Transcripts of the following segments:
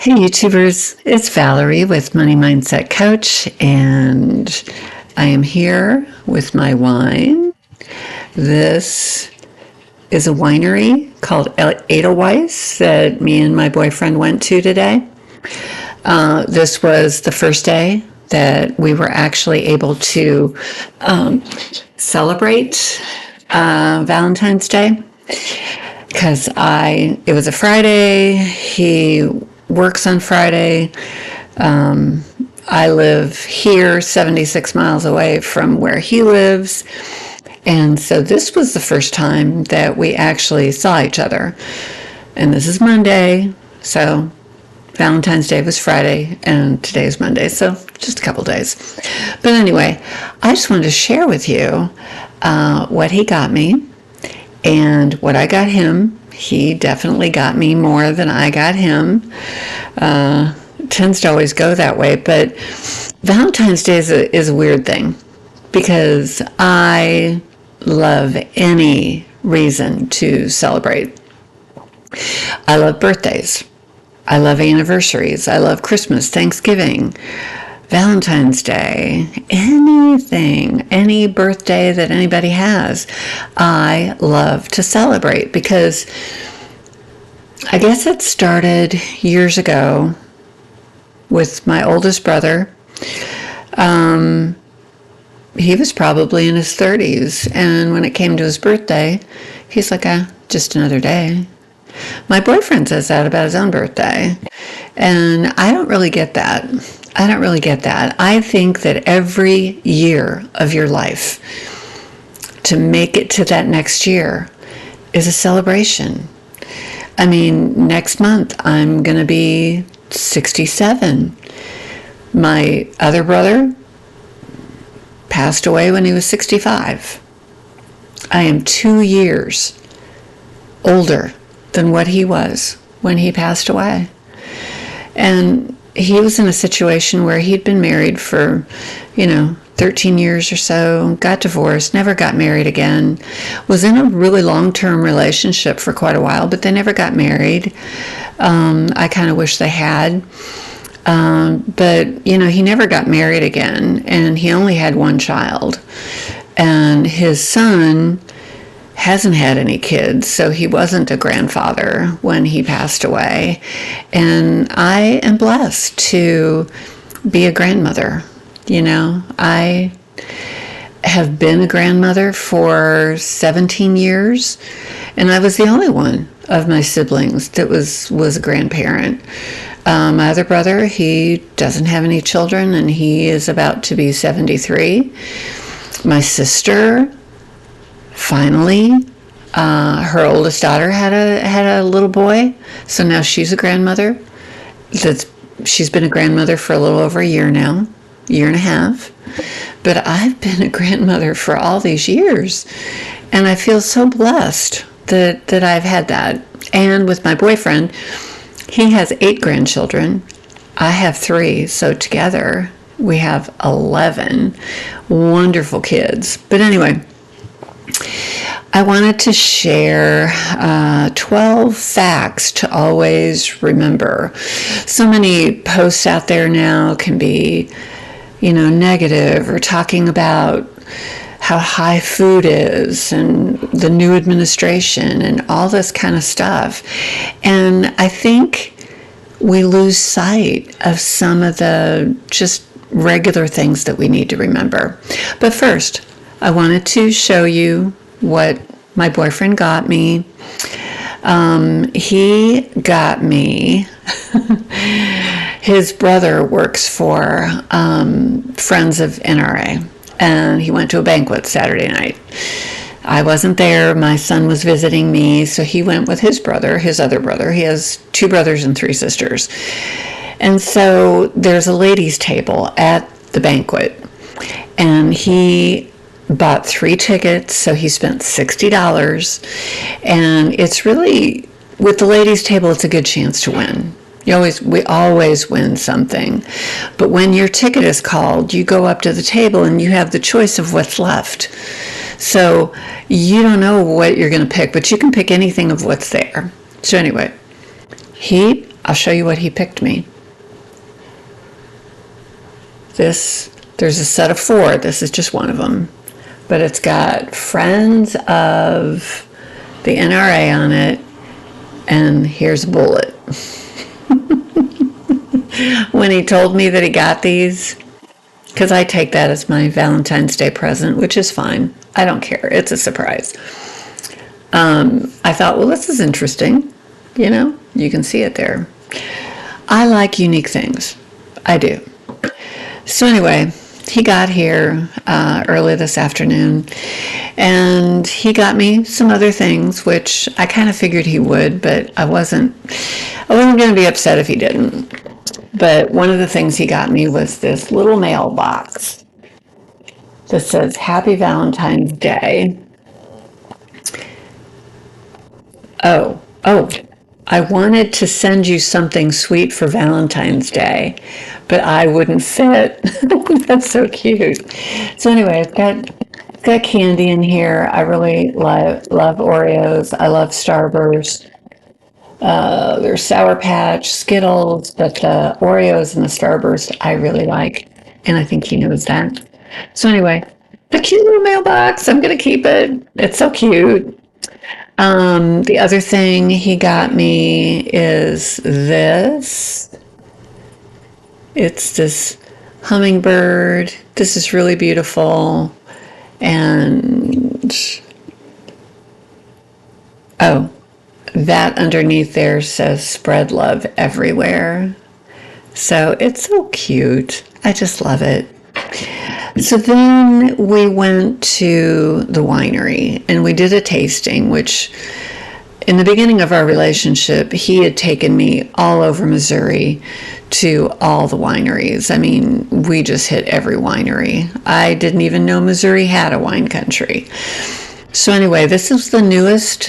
Hey YouTubers, it's Valerie with Money Mindset Coach, and I am here with my wine. This is a winery called Edelweiss that me and my boyfriend went to today. This was the first day that we were actually able to celebrate Valentine's Day because it was a Friday. He works on Friday. I live here 76 miles away from where he lives. And so this was the first time that we actually saw each other. And this is Monday. So Valentine's Day was Friday and today is Monday. So just a couple days. But anyway, I just wanted to share with you what he got me and what I got him. He definitely got me more than I got him. It tends to always go that way, but Valentine's Day is a weird thing because I love any reason to celebrate. I love birthdays. I love anniversaries. I love Christmas, Thanksgiving, Valentine's Day, anything, any birthday that anybody has, I love to celebrate because I guess it started years ago with my oldest brother. He was probably in his 30s, and when it came to his birthday, he's like, just another day. My boyfriend says that about his own birthday, and I don't really get that. I think that every year of your life, to make it to that next year, is a celebration. I mean, next month I'm going to be 67. My other brother passed away when he was 65. I am 2 years older than what he was when he passed away. And he was in a situation where he'd been married for, 13 years or so, got divorced, never got married again, was in a really long-term relationship for quite a while, but they never got married. I kind of wish they had. But, he never got married again, and he only had one child. And his son hasn't had any kids, so he wasn't a grandfather when he passed away. And I am blessed to be a grandmother. I have been a grandmother for 17 years, and I was the only one of my siblings that was a grandparent. My other brother, he doesn't have any children, and he is about to be 73. My sister, finally, her oldest daughter had a little boy, so now she's a grandmother. She's been a grandmother for a little over a year now, year and a half. But I've been a grandmother for all these years, and I feel so blessed that I've had that. And with my boyfriend, he has 8 grandchildren. I have 3, so together we have 11 wonderful kids. But anyway, I wanted to share 12 facts to always remember. So many posts out there now can be, negative or talking about how high food is and the new administration and all this kind of stuff. And I think we lose sight of some of the just regular things that we need to remember. But first, I wanted to show you what my boyfriend got me. He got me, his brother works for Friends of NRA, and he went to a banquet Saturday night. I wasn't there. My son was visiting me, so he went with his brother, his other brother. He has 2 brothers and 3 sisters. And so there's a ladies' table at the banquet, and he bought 3 tickets, so he spent $60. And it's really, with the ladies' table, it's a good chance to win. We always win something. But when your ticket is called, you go up to the table and you have the choice of what's left. So you don't know what you're going to pick, but you can pick anything of what's there. So anyway, I'll show you what he picked me. There's a set of 4. This is just one of them. But it's got Friends of the NRA on it, and here's a bullet. When he told me that he got these, because I take that as my Valentine's Day present, which is fine. I don't care. It's a surprise. I thought, well, this is interesting. You know, you can see it there. I like unique things. I do. So anyway, he got here early this afternoon, and he got me some other things, which I kind of figured he would, but I wasn't going to be upset if he didn't. But one of the things he got me was this little mailbox that says Happy Valentine's Day. Oh, I wanted to send you something sweet for Valentine's Day, but I wouldn't fit. That's so cute. So anyway, it's got candy in here. I really love Oreos. I love Starburst. There's Sour Patch, Skittles, but the Oreos and the Starburst I really like, and I think he knows that. So anyway, the cute little mailbox, I'm going to keep it. It's so cute. The other thing he got me is this. It's this hummingbird. This is really beautiful. And, oh, that underneath there says spread love everywhere. So it's so cute. I just love it. So then we went to the winery and we did a tasting, which in the beginning of our relationship, he had taken me all over Missouri to all the wineries. I mean, we just hit every winery. I didn't even know Missouri had a wine country. So anyway, this is the newest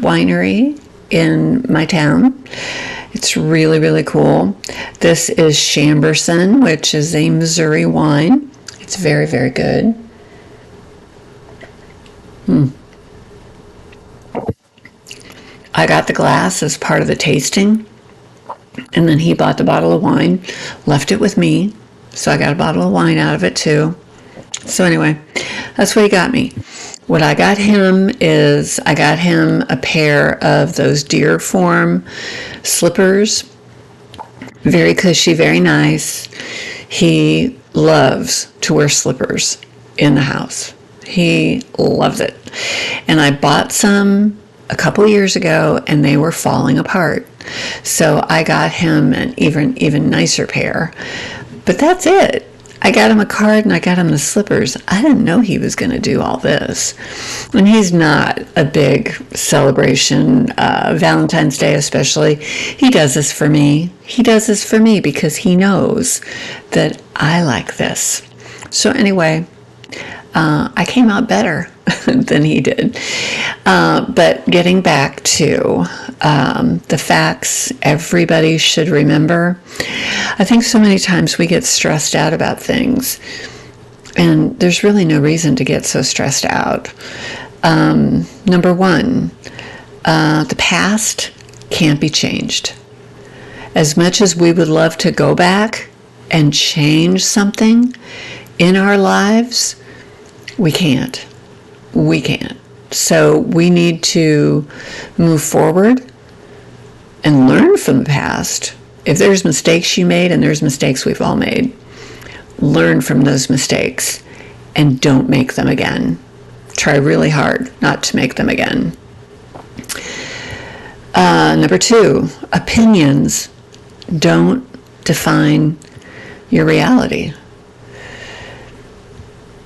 winery in my town. It's really, really cool. This is Chamberson, which is a Missouri wine. It's very, very good. I got the glass as part of the tasting, and then he bought the bottle of wine, left it with me, so I got a bottle of wine out of it too. So anyway, that's what he got me. What I got him is I got him a pair of those deer form slippers. Very cushy, very nice. He loves to wear slippers in the house. He loves it. And I bought some a couple years ago and they were falling apart. So I got him an even nicer pair. But that's it. I got him a card and I got him the slippers. I didn't know he was going to do all this. And he's not a big celebration, Valentine's Day especially. He does this for me. He does this for me because he knows that I like this. So anyway, I came out better than he did. But getting back to the facts everybody should remember. I think so many times we get stressed out about things, and there's really no reason to get so stressed out. Number one, the past can't be changed. As much as we would love to go back and change something in our lives, we can't. We can't. So we need to move forward and learn from the past. If there's mistakes you made, and there's mistakes we've all made, learn from those mistakes and don't make them again. Try really hard not to make them again. Number two, opinions don't define your reality.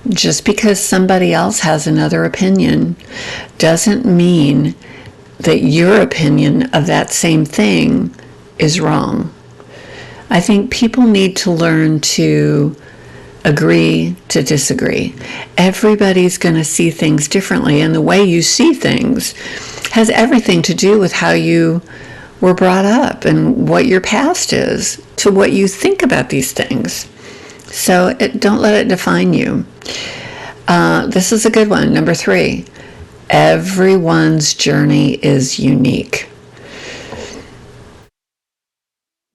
Just because somebody else has another opinion doesn't mean that your opinion of that same thing is wrong. I think people need to learn to agree to disagree. Everybody's going to see things differently, and the way you see things has everything to do with how you were brought up and what your past is to what you think about these things. So don't let it define you. This is a good one. Number three, everyone's journey is unique.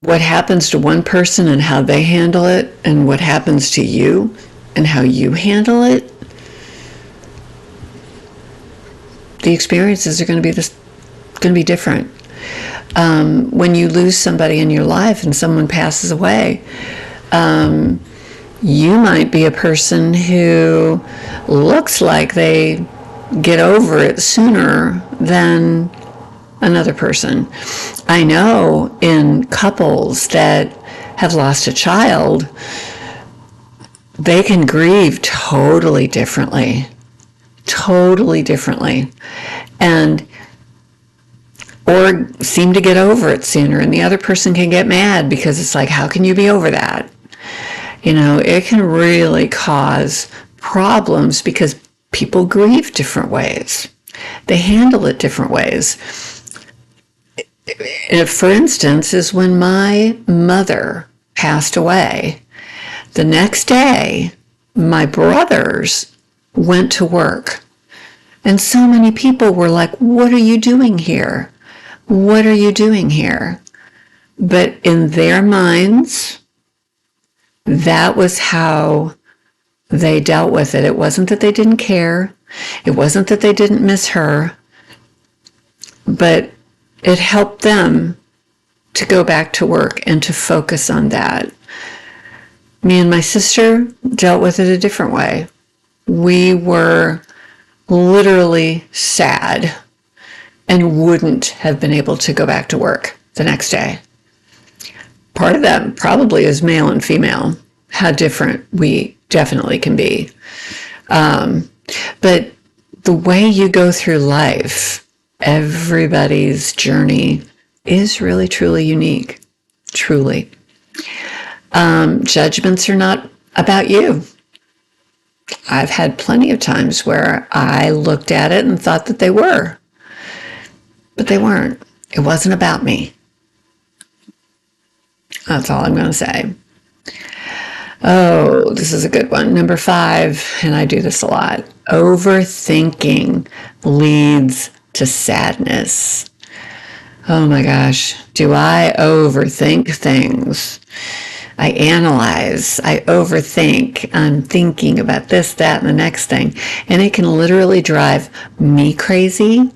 what happens to one person and how they handle it, and what happens to you and how you handle it, the experiences are going to be different. When you lose somebody in your life and someone passes away, you might be a person who looks like they get over it sooner than another person. I know in couples that have lost a child, they can grieve totally differently, and or seem to get over it sooner, and the other person can get mad because it's like, how can you be over that? It can really cause problems because people grieve different ways. They handle it different ways. For instance, is when my mother passed away, the next day, my brothers went to work. And so many people were like, what are you doing here? What are you doing here? But in their minds, that was how they dealt with it. It wasn't that they didn't care. It wasn't that they didn't miss her. But it helped them to go back to work and to focus on that. Me and my sister dealt with it a different way. We were literally sad and wouldn't have been able to go back to work the next day. Part of that probably is male and female, how different we definitely can be. But the way you go through life, everybody's journey is really, truly unique. Truly. Judgments are not about you. I've had plenty of times where I looked at it and thought that they were, but they weren't. It wasn't about me. That's all I'm going to say. Oh, this is a good one. Number 5, and I do this a lot. Overthinking leads to sadness. Oh my gosh. Do I overthink things? I analyze, I overthink, I'm thinking about this, that, and the next thing. And it can literally drive me crazy,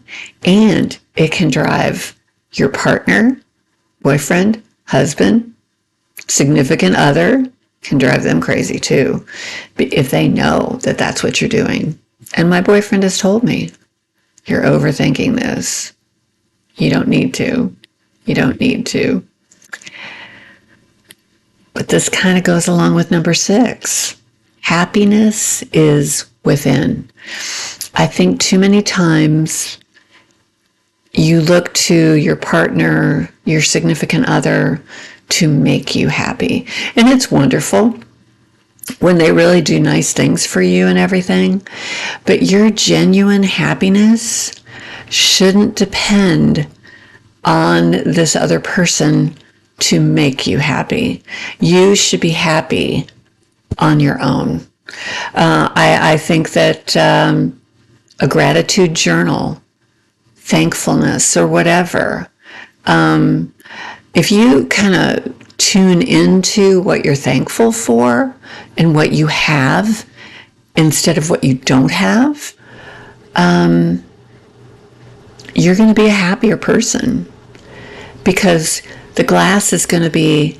and it can drive your partner, boyfriend, husband, significant other, can drive them crazy too, if they know that that's what you're doing. And my boyfriend has told me, you're overthinking this. You don't need to. You don't need to. But this kind of goes along with number 6. Happiness is within. I think too many times you look to your partner, your significant other, to make you happy. And it's wonderful when they really do nice things for you and everything. But your genuine happiness shouldn't depend on this other person to make you happy. You should be happy on your own. I think that a gratitude journal, thankfulness, or whatever, if you kind of tune into what you're thankful for and what you have instead of what you don't have, you're going to be a happier person, because the glass is going to be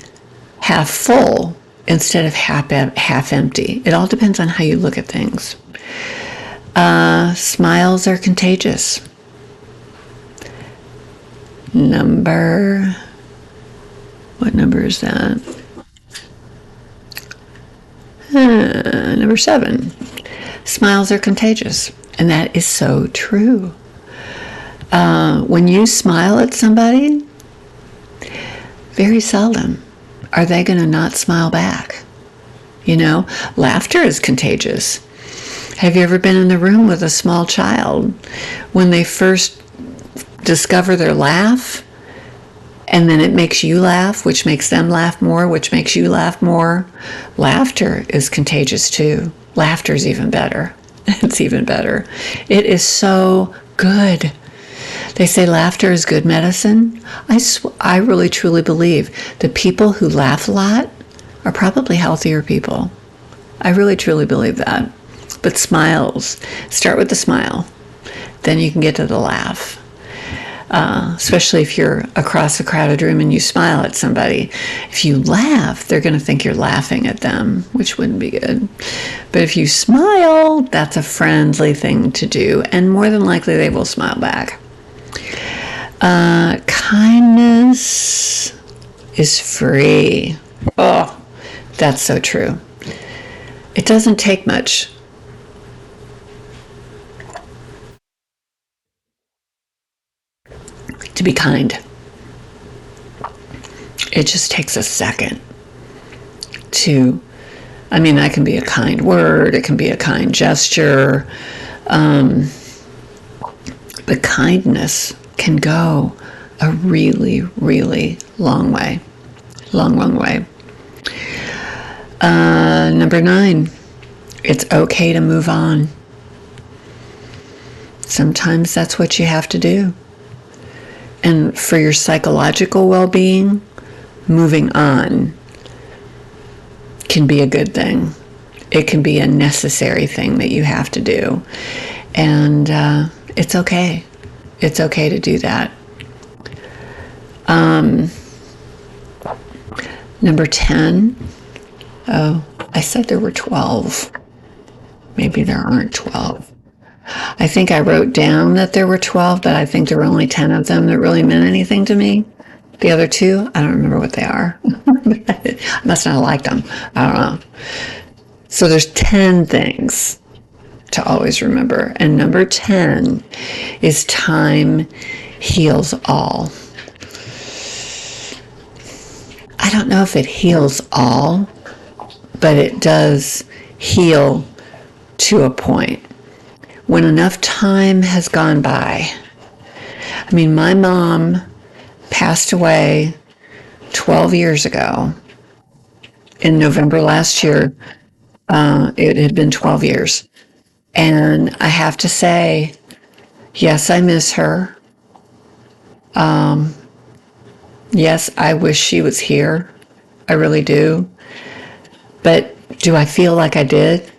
half full instead of half empty. It all depends on how you look at things. Smiles are contagious. What number is that? Number 7. Smiles are contagious. And that is so true. When you smile at somebody, very seldom are they going to not smile back. Laughter is contagious. Have you ever been in the room with a small child when they first discover their laugh, and then it makes you laugh, which makes them laugh more, which makes you laugh more? Laughter is contagious too. Laughter is even better. It's even better. It is so good. They say laughter is good medicine. I really truly believe the people who laugh a lot are probably healthier people. I really truly believe that. But smiles, start with the smile. Then you can get to the laugh. Especially if you're across a crowded room and you smile at somebody. If you laugh, they're going to think you're laughing at them, which wouldn't be good. But if you smile, that's a friendly thing to do, and more than likely they will smile back. Kindness is free. Oh, that's so true. It doesn't take much. To be kind. It just takes a second that can be a kind word, it can be a kind gesture. But kindness can go a really, really long way. Long way. Number 9, it's okay to move on. Sometimes that's what you have to do. And for your psychological well-being, moving on can be a good thing. It can be a necessary thing that you have to do. And it's okay. It's okay to do that. Number 10. Oh, I said there were 12. Maybe there aren't 12. I think I wrote down that there were 12, but I think there were only 10 of them that really meant anything to me. The other 2, I don't remember what they are. I must not have liked them. I don't know. So there's 10 things to always remember. And number 10 is time heals all. I don't know if it heals all, but it does heal to a point. When enough time has gone by. I mean, my mom passed away 12 years ago. In November last year, it had been 12 years. And I have to say, yes, I miss her. Yes, I wish she was here. I really do. But do I feel like I did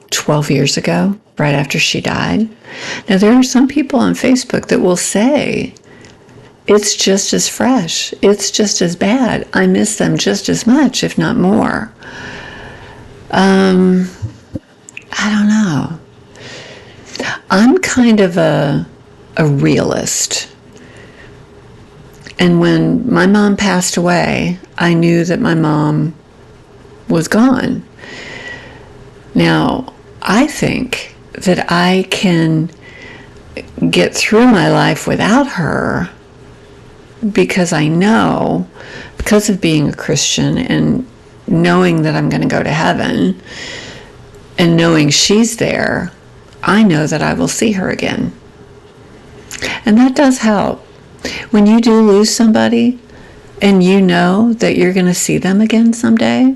12 years ago? Right after she died. Now, there are some people on Facebook that will say, it's just as fresh. It's just as bad. I miss them just as much, if not more. I don't know. I'm kind of a realist. And when my mom passed away, I knew that my mom was gone. Now, I think that I can get through my life without her because I know, because of being a Christian and knowing that I'm going to go to heaven and knowing she's there, I know that I will see her again. And that does help. When you do lose somebody and you know that you're going to see them again someday,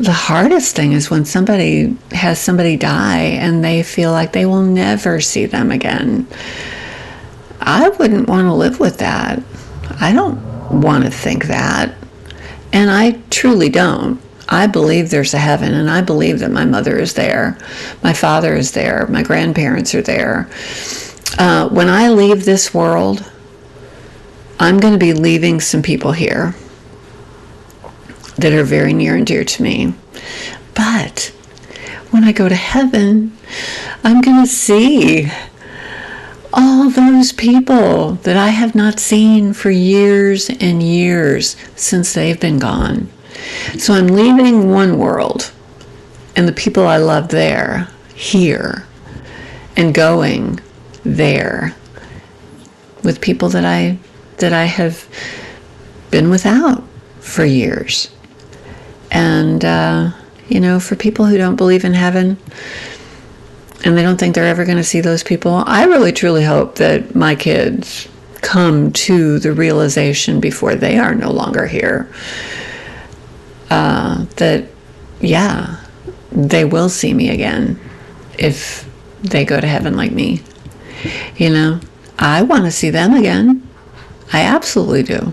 the hardest thing is when somebody has somebody die and they feel like they will never see them again. I wouldn't want to live with that. I don't want to think that. And I truly don't. I believe there's a heaven, and I believe that my mother is there. My father is there. My grandparents are there. When I leave this world, I'm going to be leaving some people here that are very near and dear to me. But when I go to heaven, I'm going to see all those people that I have not seen for years and years since they've been gone. So I'm leaving one world and the people I love there, here, and going there with people that I have been without for years. And, for people who don't believe in heaven and they don't think they're ever going to see those people, I really truly hope that my kids come to the realization before they are no longer here that, they will see me again if they go to heaven like me. I want to see them again. I absolutely do.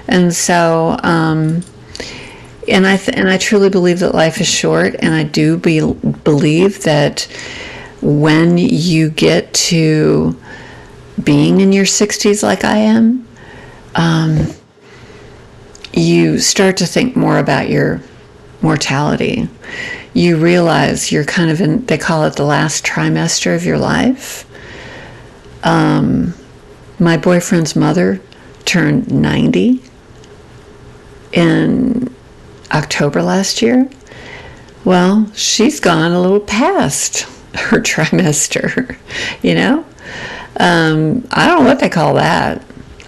And so, and I truly believe that life is short, and I do believe that when you get to being in your 60s like I am, you start to think more about your mortality. You realize you're kind of in, they call it the last trimester of your life. My boyfriend's mother turned 90 in October last year. Well, she's gone a little past her trimester, you know? I don't know what they call that.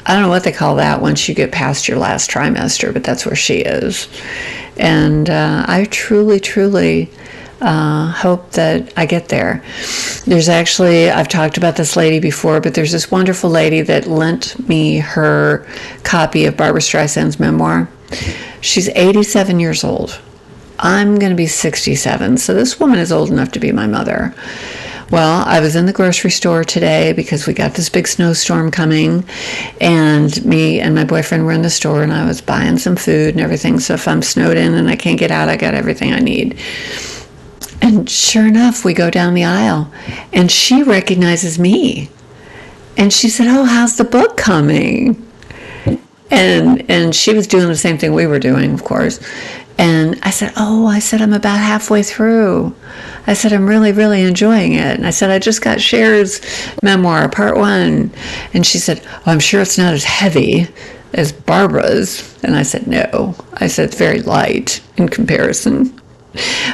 I don't know what they call that once you get past your last trimester, but that's where she is. And I truly, truly hope that I get there. There's actually, I've talked about this lady before, but there's this wonderful lady that lent me her copy of Barbra Streisand's memoir. She's 87 years old. I'm going to be 67, so this woman is old enough to be my mother. Well, I was in the grocery store today because we got this big snowstorm coming, and me and my boyfriend were in the store, and I was buying some food and everything. So if I'm snowed in and I can't get out, I got everything I need. And sure enough, we go down the aisle, and she recognizes me. And she said, "Oh, how's the book coming?" And she was doing the same thing we were doing, of course. And I said, I'm about halfway through. I said, I'm really, really enjoying it. And I said, I just got Cher's memoir, part 1. And she said, I'm sure it's not as heavy as Barbara's. And I said, no. I said, it's very light in comparison.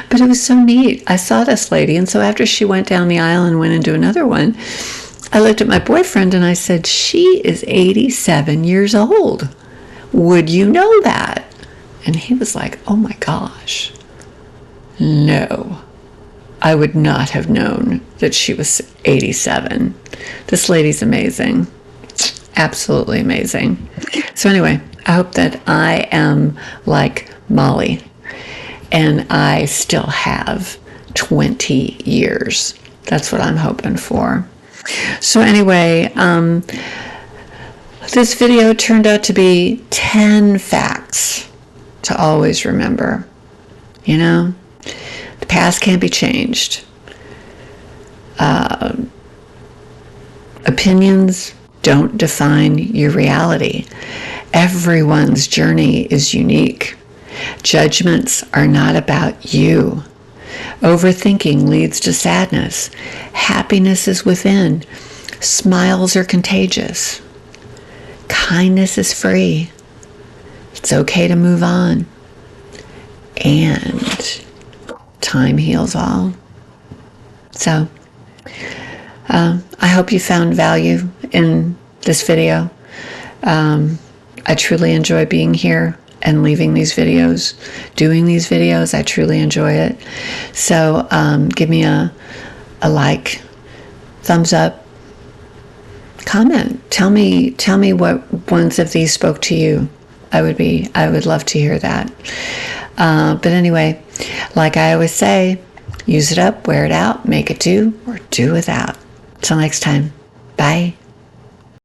But it was so neat. I saw this lady. And so after she went down the aisle and went into another one, I looked at my boyfriend and I said, she is 87 years old. Would you know that? And he was like, oh my gosh, no, I would not have known that she was 87. This lady's amazing. Absolutely amazing. So anyway, I hope that I am like Molly and I still have 20 years. That's what I'm hoping for. So anyway, this video turned out to be 10 facts to always remember. You know, the past can't be changed. Opinions don't define your reality. Everyone's journey is unique. Judgments are not about you. Overthinking leads to sadness. Happiness is within. Smiles are contagious. Kindness is free. It's okay to move on. And time heals all. So, I hope you found value in this video. I truly enjoy being here and leaving these videos, doing these videos. I truly enjoy it. So, give me a like, thumbs up, comment. Tell me what ones of these spoke to you. I would love to hear that. But anyway, like I always say, use it up, wear it out, make it do, or do without. Till next time. Bye.